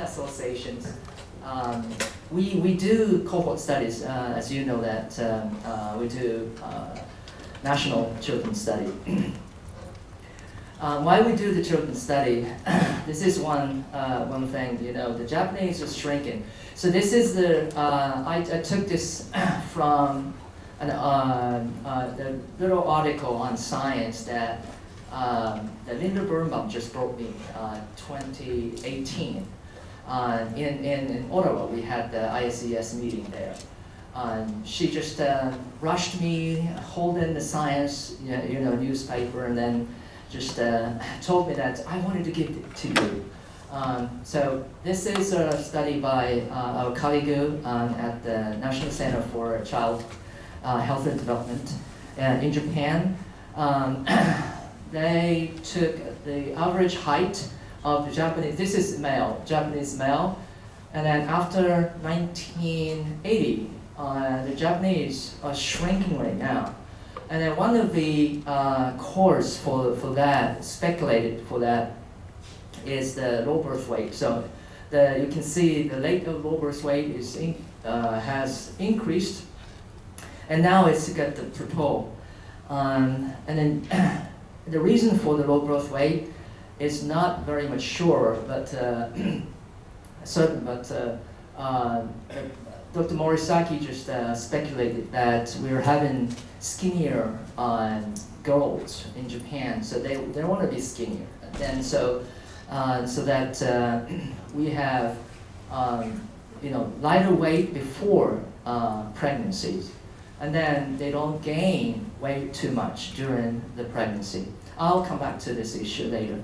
associations. We do cohort studies, as you know that we do national children's study. Why we do the children's study? This is one thing. The Japanese are shrinking. So this is the I took this from the little article on science that Linusbio just brought me 2018. In Ottawa, we had the ISES meeting there. She just rushed me, holding the science, newspaper, and then just told me that I wanted to give it to you. So this is a study by our colleague at the National Center for Child Health and Development in Japan. They took the average height of the Japanese, this is Japanese male, and then after 1980, the Japanese are shrinking right now. And then one of the cause for that, speculated for that, is the low birth weight. So you can see the rate of low birth weight has increased, and now it's got the plateau. And then the reason for the low birth weight is not very much sure, but certain. But Dr. Morisaki just speculated that we're having skinnier girls in Japan, so they want to be skinnier, and so that we have lighter weight before pregnancies, and then they don't gain weight too much during the pregnancy. I'll come back to this issue later.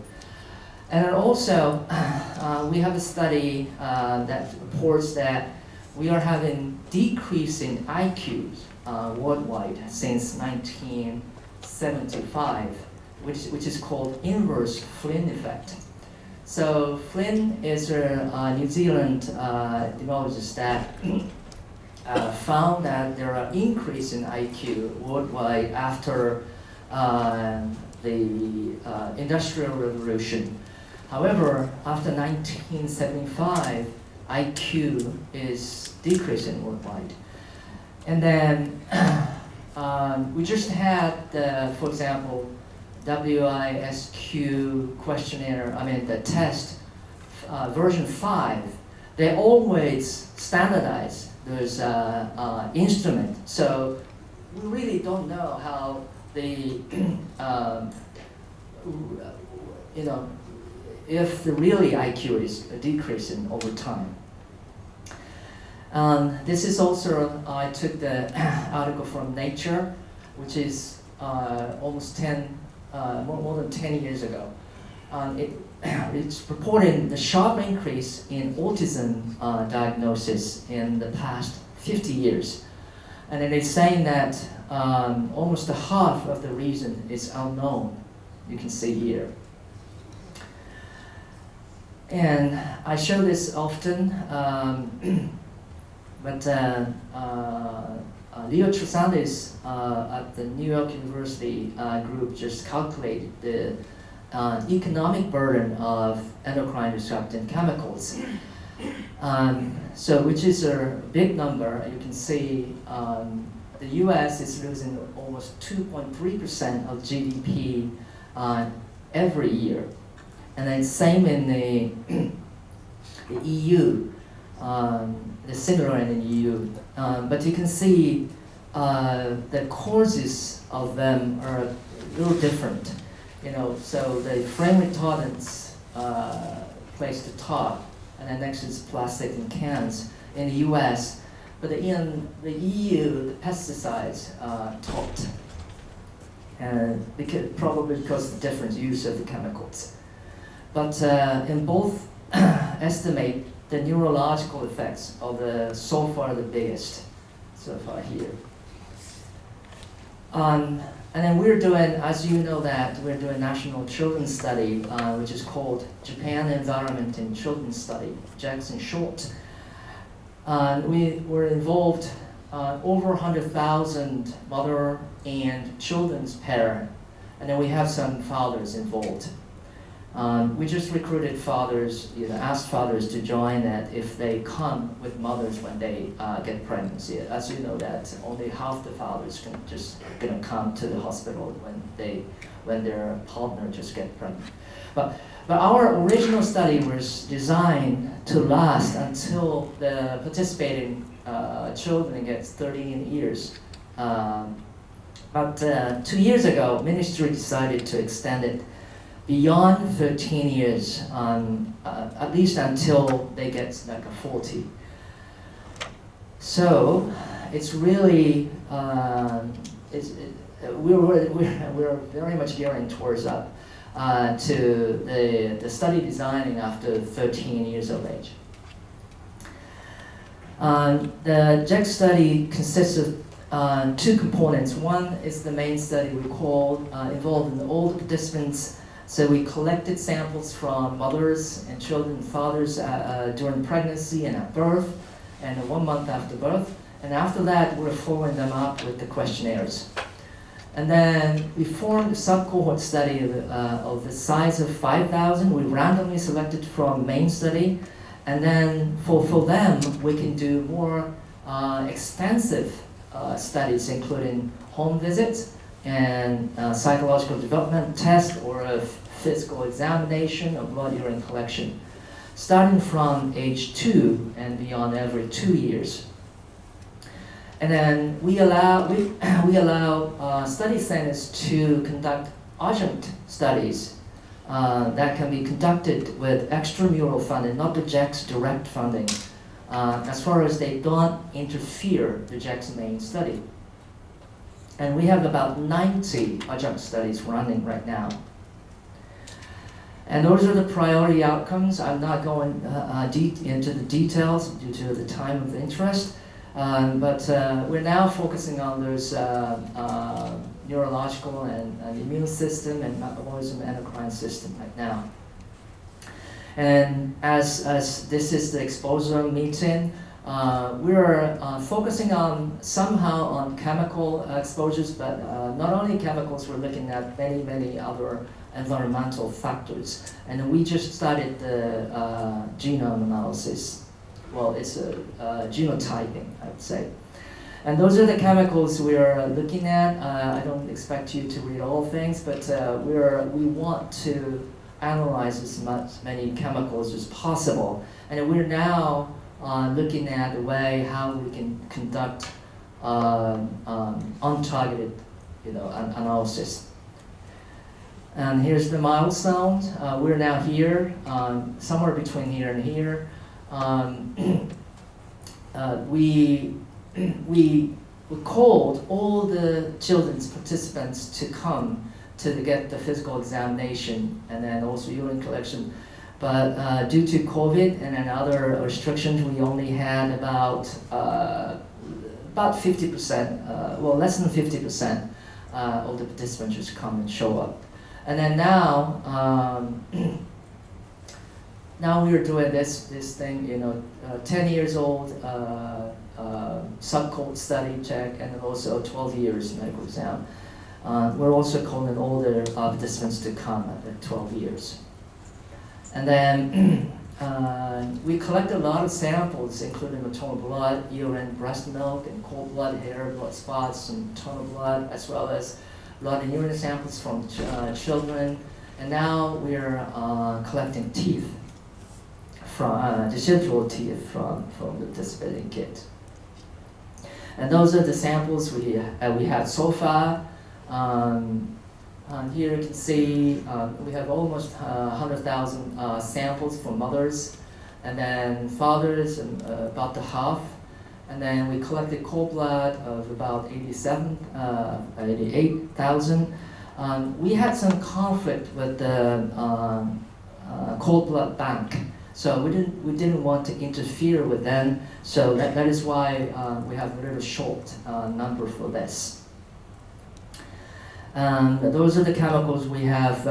And then also, we have a study that reports that we are having decreasing IQs worldwide since 1975, which is called inverse Flynn effect. So Flynn is a New Zealand epidemiologist that found that there are increase in IQ worldwide after the Industrial Revolution. However, after 1975, IQ is decreasing worldwide. And then we just had, for example, WISQ questionnaire, the test, version 5. They always standardize those instruments. So we really don't know how the, if the really IQ is decreasing over time. This is also, I took the article from Nature, which is almost more than 10 years ago. It's reporting the sharp increase in autism diagnosis in the past 50 years. And then it's saying that almost a half of the reason is unknown. You can see here. And I show this often, but Leo Trusandis at the New York University group just calculated the economic burden of endocrine disrupting chemicals. Which is a big number. You can see the US is losing almost 2.3% of GDP every year. And then same in the EU, the similar in the EU. But you can see the causes of them are a little different. So the frame retardants placed the top, and then next is plastic and cans in the US. But in the EU, the pesticides topped, and probably because of the different use of the chemicals. But in both estimate the neurological effects of so far the biggest, so far here. And then we're doing, as you know that, we're doing national children's study, which is called Japan Environment in Children's Study, JECS in short. We were involved over 100,000 mother and children's parents, and then we have some fathers involved. We just recruited fathers, asked fathers to join that if they come with mothers when they get pregnancy. As you know, that only half the fathers can just gonna come to the hospital when their partner just get pregnant. But our original study was designed to last until the participating children get 13 years. But 2 years ago, ministry decided to extend it beyond 13 years, at least until they get like 40. So it's really, we're very much gearing towards up to the study designing after 13 years of age. The JEC study consists of two components. One is the main study we call involving all the participants. So we collected samples from mothers and children and fathers during pregnancy and at birth, and 1 month after birth. And after that, we're following them up with the questionnaires. And then we formed a sub-cohort study of the size of 5,000. We randomly selected from main study. And then for them, we can do more extensive studies, including home visits and psychological development test or a physical examination or blood urine collection, starting from age 2 and beyond every 2 years. And then we allow study centers to conduct adjunct studies that can be conducted with extramural funding, not the JEC's direct funding, as far as they don't interfere with the JEC's main study. And we have about 90 adjunct studies running right now. And those are the priority outcomes. I'm not going into the details due to the time of interest, but we're now focusing on those neurological and immune system and metabolism endocrine system right now. And as this is the Exposome meeting, we're focusing on somehow on chemical exposures, but not only chemicals, we're looking at many other environmental factors. And we just started the genome analysis. Well, it's genotyping, I would say. And those are the chemicals we're looking at. I don't expect you to read all things, but we want to analyze as many chemicals as possible. And we're now looking at the way how we can conduct untargeted, analysis. And here's the milestones. We're now here, somewhere between here and here. We called all the children's participants to come to get the physical examination and then also urine collection. But due to COVID and then other restrictions, we only had about 50%, less than 50% of the participants just come and show up. And then now, now we are doing this thing, 10 years old sub-cohort study check, and then also 12 years medical exam. We're also calling all the participants to come at 12 years. And then we collected a lot of samples, including maternal blood, urine, breast milk, and cord blood, hair, blood spots, and maternal blood, as well as blood and urine samples from children. And now we're collecting teeth, from decidual teeth from the participating kids. And those are the samples we had so far. Here you can see we have almost 100,000 samples for mothers, and then fathers about the half. And then we collected cord blood of about 88,000. We had some conflict with the cord blood bank, so we didn't want to interfere with them. So that is why we have a little short number for this. Those are the chemicals we have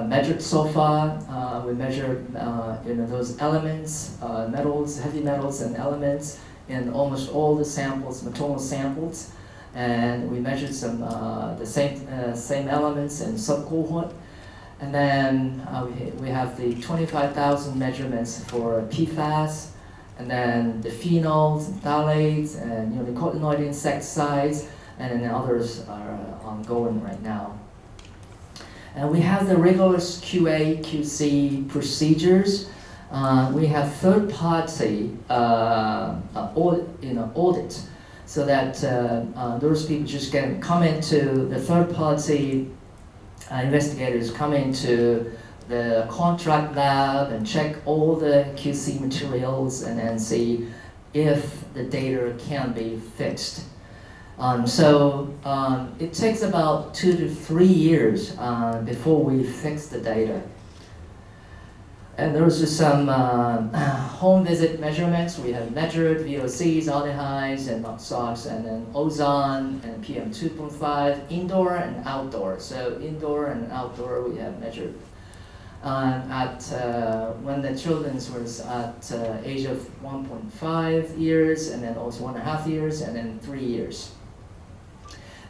measured so far. We measured those elements, metals, heavy metals and elements in almost all the samples, maternal samples. And we measured some the same elements in sub-cohort. And then we have the 25,000 measurements for PFAS, and then the phenols, and phthalates, and neonicotinoid insecticides, and then others are ongoing right now. And we have the rigorous QA, QC procedures. We have third-party audit, so that those people just can come into the third-party investigators come into the contract lab and check all the QC materials and then see if the data can be fixed. It takes about 2 to 3 years before we fix the data. And there's just some home visit measurements. We have measured VOCs, aldehydes, and NOx, and then ozone and PM 2.5, indoor and outdoor. So indoor and outdoor we have measured when the children was at age of 1.5 years, and then also 1.5 years, and then 3 years.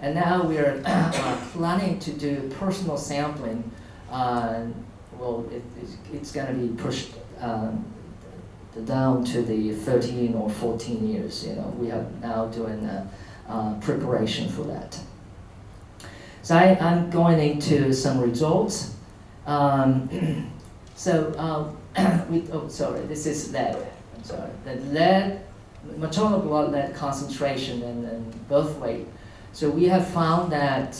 And now we are planning to do personal sampling. Well, it's going to be pushed down to the 13 or 14 years. We are now doing preparation for that. So I'm going into some results. This is lead. I'm sorry. The lead, maternal blood lead concentration and birth weight. So we have found that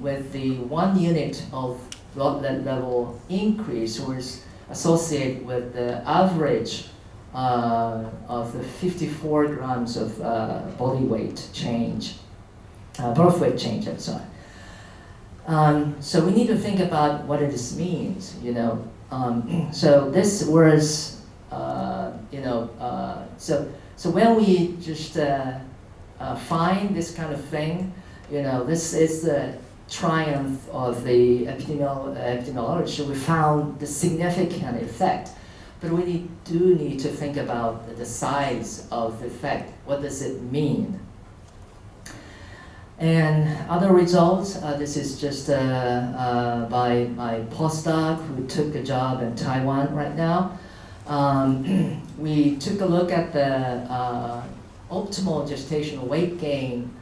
with the 1 unit of blood lead level increase was associated with the average of the 54 grams of body weight change, birth weight change, I'm sorry. So we need to think about what this means, So this was, so when we just find this kind of thing, this is the triumph of the epidemiology. We found the significant effect, but we do need to think about the size of the effect. What does it mean? And other results, this is just by my postdoc who took a job in Taiwan right now. We took a look at the optimal gestational weight gain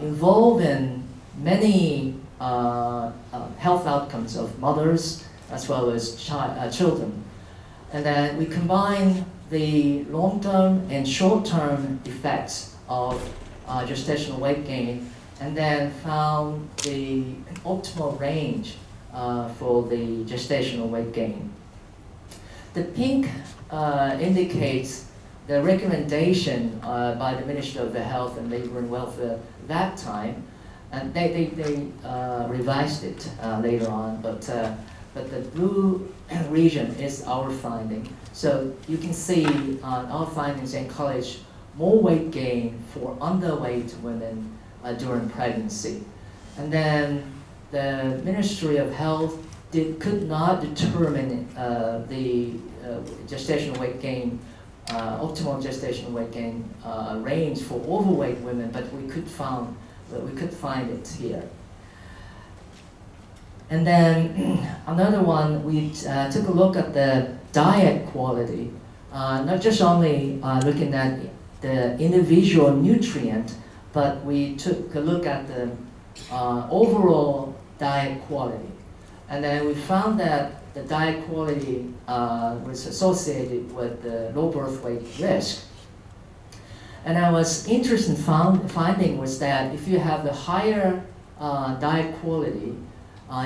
involving many health outcomes of mothers as well as children. And then we combine the long-term and short-term effects of gestational weight gain, and then found the optimal range for the gestational weight gain. The pink indicates the recommendation by the Ministry of the Health and Labor and Welfare that time, and they revised it later on, but the blue region is our finding. So you can see our findings encourage more weight gain for underweight women during pregnancy. And then the Ministry of Health could not determine the gestational weight gain, optimal gestational weight gain range for overweight women, but we could find it here. And then another one, we took a look at the diet quality, not just only looking at the individual nutrient, but we took a look at the overall diet quality. And then we found that the diet quality was associated with the low birth weight risk. And I was interested in finding was that if you have the higher diet quality,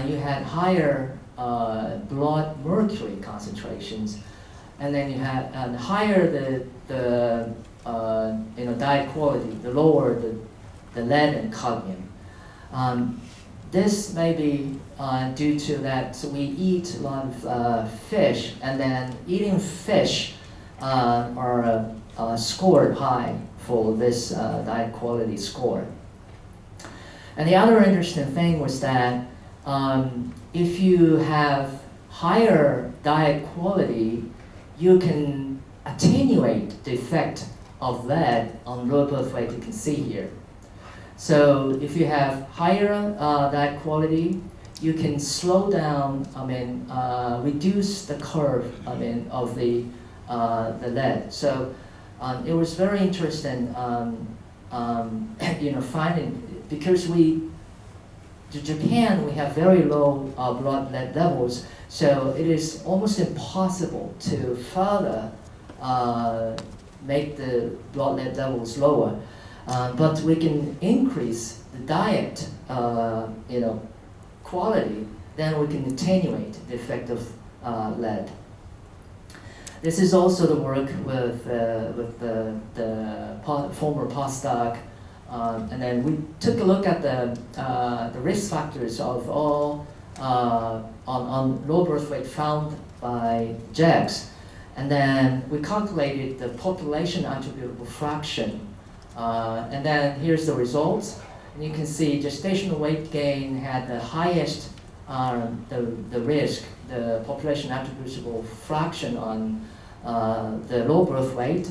you had higher blood mercury concentrations, and then you had higher the diet quality, the lower the lead and cadmium. This may be due to that we eat a lot of fish, and then eating fish are scored high for this diet quality score. And the other interesting thing was that if you have higher diet quality, you can attenuate the effect of lead on low birth weight, you can see here. So if you have higher diet quality, you can slow down, reduce the curve, of the lead. So it was very interesting, finding, because Japan, we have very low blood lead levels, so it is almost impossible to further make the blood lead levels lower. But we can increase the diet, quality, then we can attenuate the effect of lead. This is also the work with the former postdoc, and then we took a look at the risk factors of all on low birth weight found by JAGs, and then we calculated the population attributable fraction, and then here's the results. And you can see gestational weight gain had the highest the risk, the population attributable fraction on the low birth weight,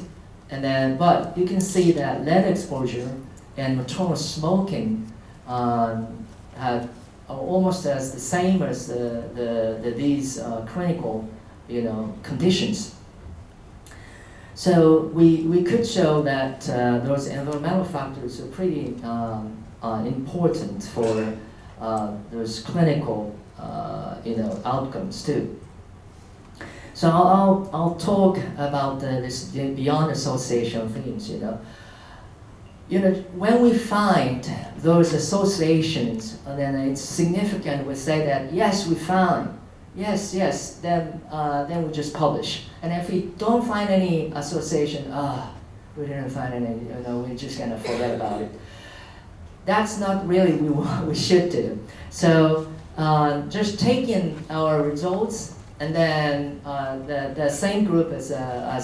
and then but you can see that lead exposure and maternal smoking had almost as the same as these clinical conditions. So we could show that those environmental factors are pretty important for those clinical outcomes too. So I'll talk about this beyond association themes. When we find those associations, and then it's significant. We say that yes, we found, yes. Then we just publish. And if we don't find any association, we didn't find any. We're just gonna forget about it. That's not really what we should do. So just taking our results, and then the same group as I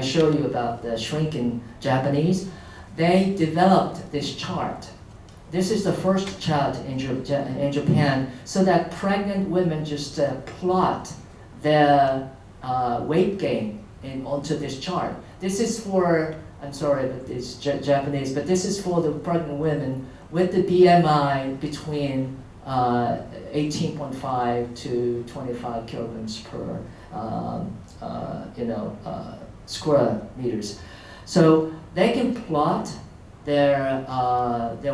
showed you about the shrinking Japanese, they developed this chart. This is the first chart in Japan, so that pregnant women just plot their weight gain onto this chart. This is for, I'm sorry, but it's Japanese, but this is for the pregnant women with the BMI between 18.5 to 25 kilograms per square meters. So they can plot their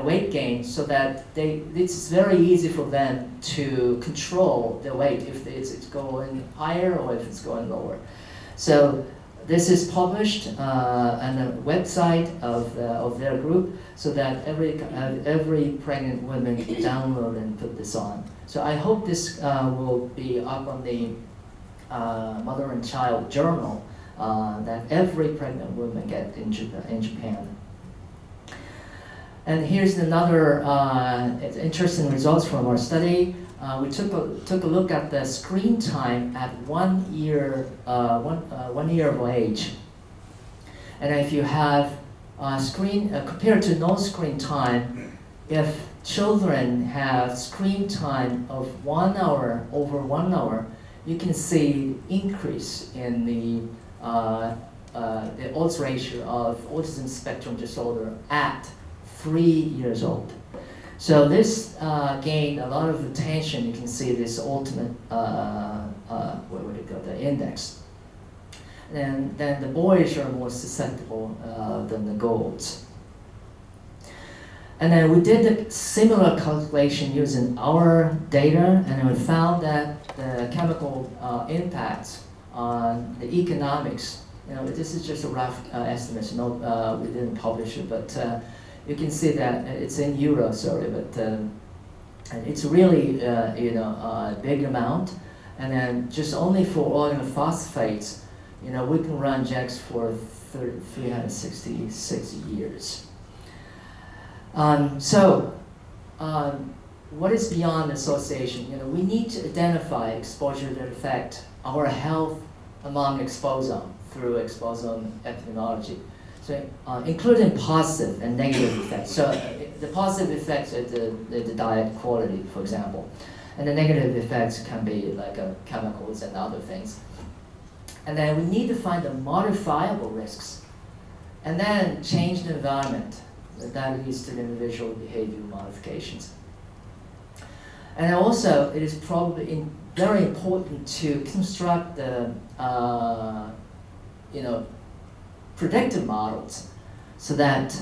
weight gain so that it's very easy for them to control their weight if it's going higher or if it's going lower. So this is published on the website of their group, so that every pregnant woman can download and put this on. So I hope this will be up on the Mother and Child Journal that every pregnant woman gets in Japan. And here's another interesting results from our study. We took a look at the screen time at 1 year, 1 year of age. And if you have compared to no screen time, if children have screen time of 1 hour, over 1 hour, you can see increase in the odds ratio of autism spectrum disorder at 3 years old. So this gained a lot of attention. You can see this ultimate, the index. And then the boys are more susceptible than the girls. And then we did a similar calculation using our data, and we found that the chemical impacts on the economics, this is just a rough estimate, we didn't publish it, but you can see that it's in euros, sorry, but it's really a big amount. And then just only for organophosphates, we can run JAGs for 366 years. What is beyond association? We need to identify exposure that affect our health among exposome through exposome epidemiology. So, including positive and negative effects. So the positive effects are the diet quality, for example. And the negative effects can be like chemicals and other things. And then we need to find the modifiable risks. And then change the environment that leads to the individual behavior modifications. And also, it is probably very important to construct the predictive models so that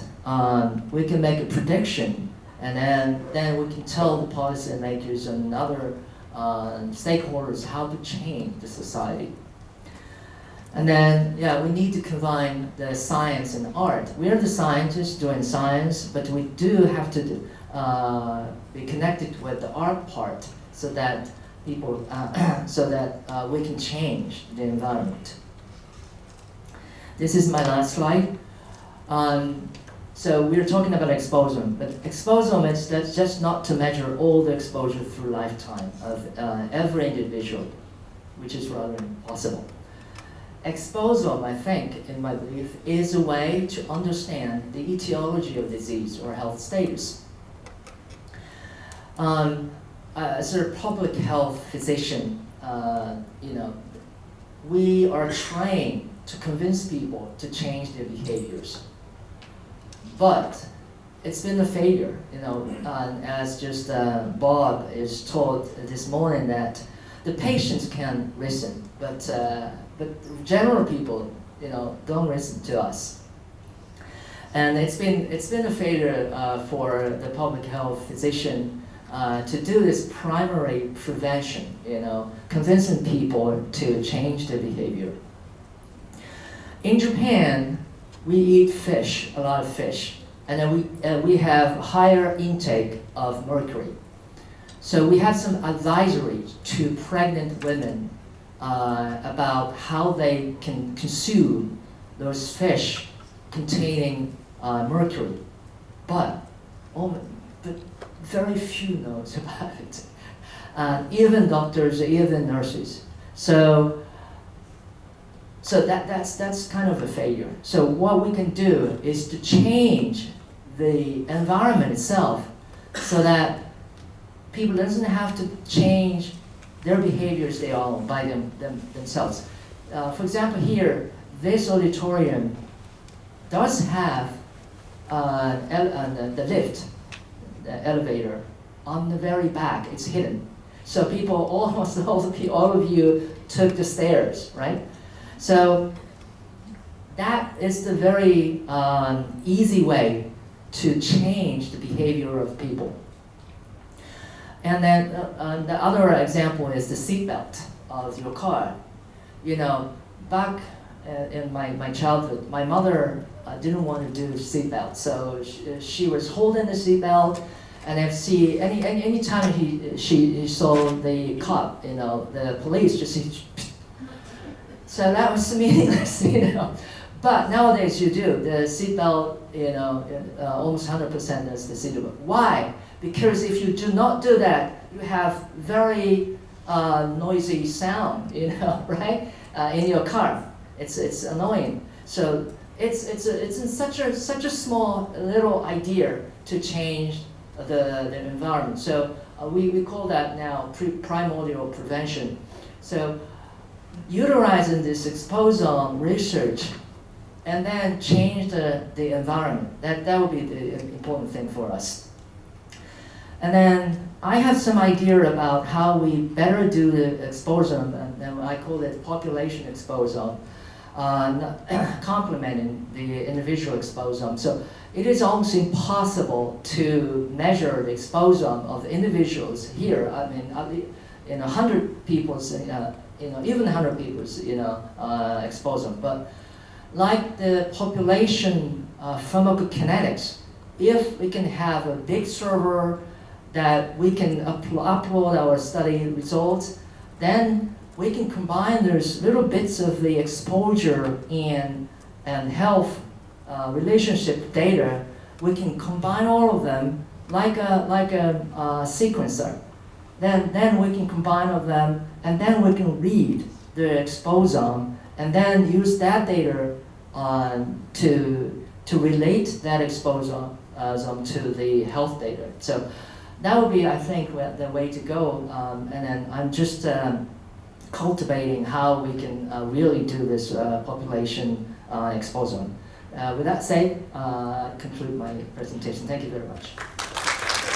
we can make a prediction, and then we can tell the policymakers and other stakeholders how to change the society. And then, we need to combine the science and art. We are the scientists doing science, but we do have to be connected with the art part so that people, we can change the environment. This is my last slide. So we're talking about exposome, but exposomics, that's just not to measure all the exposure through lifetime of every individual, which is rather impossible. Exposome, I think, in my belief, is a way to understand the etiology of disease or health status. As a public health physician, we are trained to convince people to change their behaviors. But it's been a failure, as just Bob is told this morning that the patients can listen, but general people, don't listen to us. And it's been a failure for the public health physician to do this primary prevention, convincing people to change their behavior. In Japan, we eat fish, a lot of fish, and then we have higher intake of mercury. So we have some advisories to pregnant women about how they can consume those fish containing mercury, but very few knows about it. Even doctors, even nurses. So that's kind of a failure. So what we can do is to change the environment itself so that people doesn't have to change their behaviors they own by themselves. For example, here, this auditorium does have the lift, the elevator, on the very back. It's hidden. So people, almost all of you took the stairs, right? So that is the very easy way to change the behavior of people. And then the other example is the seatbelt of your car. Back in my childhood, my mother didn't want to do seatbelt, so she was holding the seatbelt, and if any time she saw the cop, the police, just so that was meaningless, But nowadays you do the seatbelt, almost 100% is the seatbelt. Why? Because if you do not do that, you have very noisy sound, right, in your car. It's annoying. So it's in such a small little idea to change the environment. So we call that now primordial prevention. So utilizing this exposome research and then change the environment. That would be the important thing for us. And then I have some idea about how we better do the exposome, and I call it population exposome, complementing the individual exposome. So it is almost impossible to measure the exposome of individuals here. I mean, 100 people's, even 100 people's, exposome. But like the population pharmacokinetics, if we can have a big server that we can upload our study results, then we can combine those little bits of the exposure and health relationship data. We can combine all of them like a sequencer. Then we can combine all of them, and then we can read the exposome, and then use that data to relate that exposome to the health data. So that would be, I think, the way to go. And then I'm just cultivating how we can really do this population exposome. With that said, I conclude my presentation. Thank you very much.